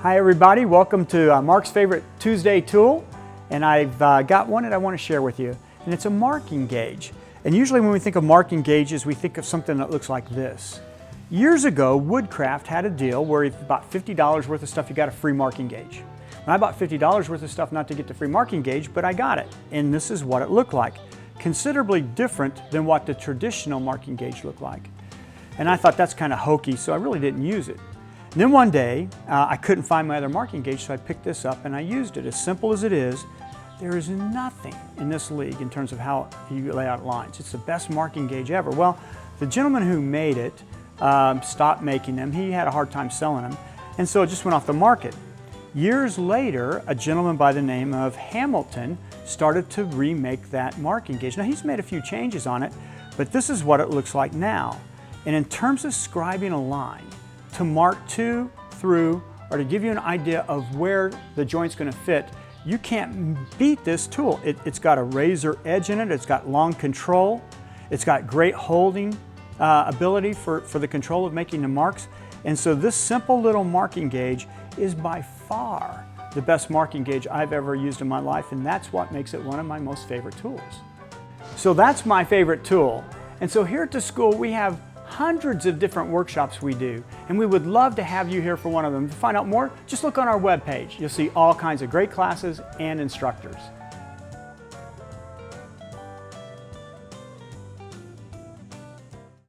Hi everybody, welcome to Mark's favorite Tuesday tool, and I've got one that I want to share with you, and it's a marking gauge. And usually when we think of marking gauges, we think of something that looks like this. Years ago, Woodcraft had a deal where if you bought $50 worth of stuff, you got a free marking gauge. And I bought $50 worth of stuff not to get the free marking gauge, but I got it. And this is what it looked like. Considerably different than what the traditional marking gauge looked like. And I thought that's kind of hokey, so I really didn't use it. And then one day, I couldn't find my other marking gauge, so I picked this up and I used it. As simple as it is, there is nothing in this league in terms of how you lay out lines. It's the best marking gauge ever. Well, the gentleman who made it stopped making them. He had a hard time selling them, and so it just went off the market. Years later, a gentleman by the name of Hamilton started to remake that marking gauge. Now, he's made a few changes on it, but this is what it looks like now. And in terms of scribing a line, to mark to, through, or to give you an idea of where the joint's going to fit, you can't beat this tool. It's got a razor edge in it, it's got long control, it's got great holding ability for the control of making the marks. And so this simple little marking gauge is by far the best marking gauge I've ever used in my life, and that's what makes it one of my most favorite tools. So that's my favorite tool. And so here at the school we have hundreds of different workshops we do, and we would love to have you here for one of them. To find out more, just look on our webpage. You'll see all kinds of great classes and instructors.